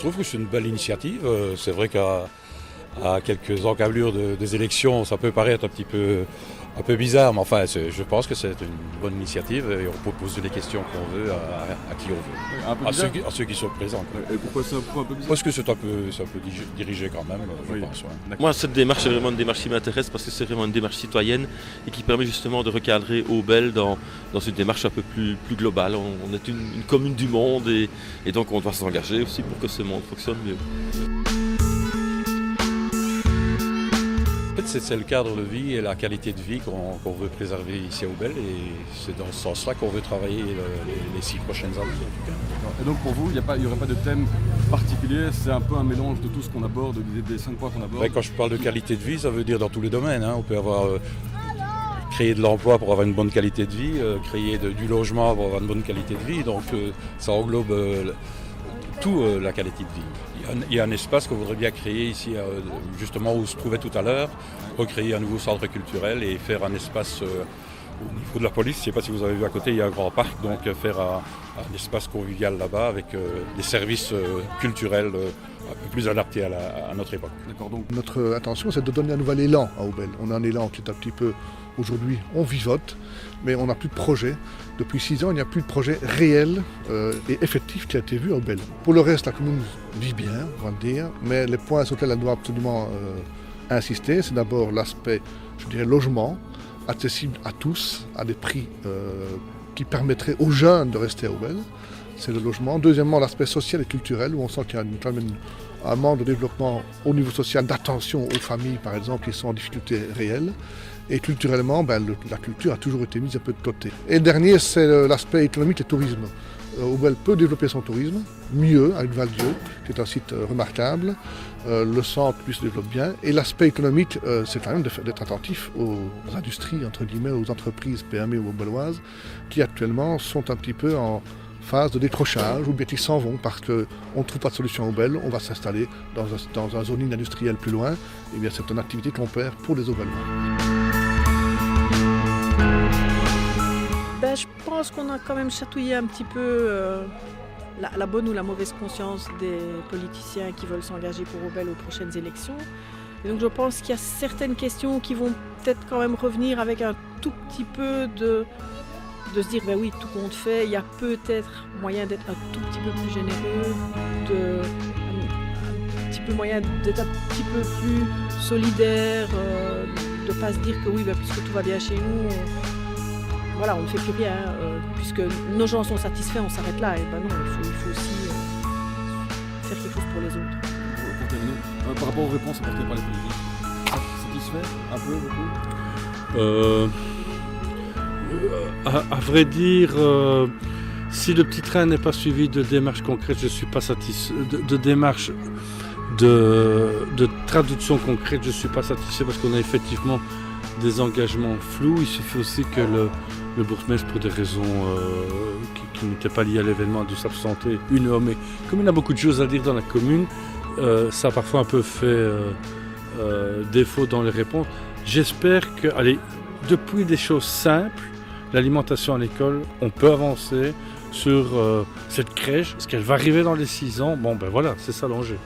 trouve que c'est une belle initiative. C'est vrai qu'à quelques encablures des élections, ça peut paraître un peu bizarre, mais enfin, je pense que c'est une bonne initiative et on peut poser les questions qu'on veut à qui on veut, à ceux qui sont présents. Et pourquoi c'est un peu bizarre? Parce que c'est un peu dirigé quand même, je pense. Ouais. Moi, cette démarche, c'est vraiment une démarche qui m'intéresse parce que c'est vraiment une démarche citoyenne et qui permet justement de recadrer Aubel dans une démarche un peu plus globale. On est une commune du monde et donc on doit s'engager aussi pour que ce monde fonctionne mieux. En fait, c'est le cadre de vie et la qualité de vie qu'on veut préserver ici à Aubel et c'est dans ce sens-là qu'on veut travailler les 6 prochaines années en tout cas. Et donc pour vous, il n'y aurait pas de thème particulier, c'est un peu un mélange de tout ce qu'on aborde, des 5 points qu'on aborde? Quand je parle de qualité de vie, ça veut dire dans tous les domaines. On peut avoir créer de l'emploi pour avoir une bonne qualité de vie, créer du logement pour avoir une bonne qualité de vie, donc ça englobe tout la qualité de vie. Il y a un espace qu'on voudrait bien créer ici, justement où se trouvait tout à l'heure, recréer un nouveau centre culturel et faire un espace au niveau de la police. Je ne sais pas si vous avez vu à côté, il y a un grand parc, donc faire un espace convivial là-bas avec des services culturels un peu plus adaptés à notre époque. D'accord, donc notre intention, c'est de donner un nouvel élan à Aubel. On a un élan qui est un petit peu, aujourd'hui, on vivote, mais on n'a plus de projet. Depuis 6 ans, il n'y a plus de projet réel et effectif qui a été vu à Aubel. Pour le reste, la commune vit bien, on va le dire, mais les points sur lesquels elle doit absolument insister, c'est d'abord l'aspect, je dirais, logement, accessible à tous, à des prix qui permettraient aux jeunes de rester à Aubel. C'est le logement. Deuxièmement, l'aspect social et culturel, où on sent qu'il y a quand même un manque de développement au niveau social, d'attention aux familles, par exemple, qui sont en difficulté réelle. Et culturellement, la culture a toujours été mise un peu de côté. Et le dernier, c'est l'aspect économique et tourisme. Aubel peut développer son tourisme, mieux, avec Val-Dieu, qui est un site remarquable. Le centre, lui, se développe bien. Et l'aspect économique, c'est quand même d'être attentif aux industries, entre guillemets, aux entreprises PME ou aubelloises, qui actuellement sont un petit peu en phase de décrochage, ou bien qui s'en vont parce qu'on ne trouve pas de solution à Aubel, on va s'installer dans un zoning industriel plus loin. Et bien c'est une activité qu'on perd pour les Aubellois. Je pense qu'on a quand même chatouillé un petit peu la bonne ou la mauvaise conscience des politiciens qui veulent s'engager pour Aubel aux prochaines élections. Et donc je pense qu'il y a certaines questions qui vont peut-être quand même revenir avec un tout petit peu de se dire, oui, tout compte fait, il y a peut-être moyen d'être un tout petit peu plus généreux, un petit peu moyen d'être un petit peu plus solidaire, de ne pas se dire que oui, puisque tout va bien chez nous, on ne fait plus rien, puisque nos gens sont satisfaits, on s'arrête là. Et non, il faut aussi faire quelque chose pour les autres. Pour terminer, par rapport aux réponses apportées par les politiques, satisfait un peu, beaucoup? À vrai dire, si le petit train n'est pas suivi de démarches concrètes, je ne suis pas satisfait. De démarches de traduction concrète, je ne suis pas satisfait parce qu'on a effectivement des engagements flous. Il suffit aussi que le bourgmestre, pour des raisons qui n'étaient pas liées à l'événement, a dû s'absenter une heure. Mais comme il y a beaucoup de choses à dire dans la commune, ça a parfois un peu fait défaut dans les réponses. J'espère que, depuis des choses simples, l'alimentation à l'école, on peut avancer sur cette crèche. Est-ce qu'elle va arriver dans les 6 ans? Voilà, c'est ça l'enjeu.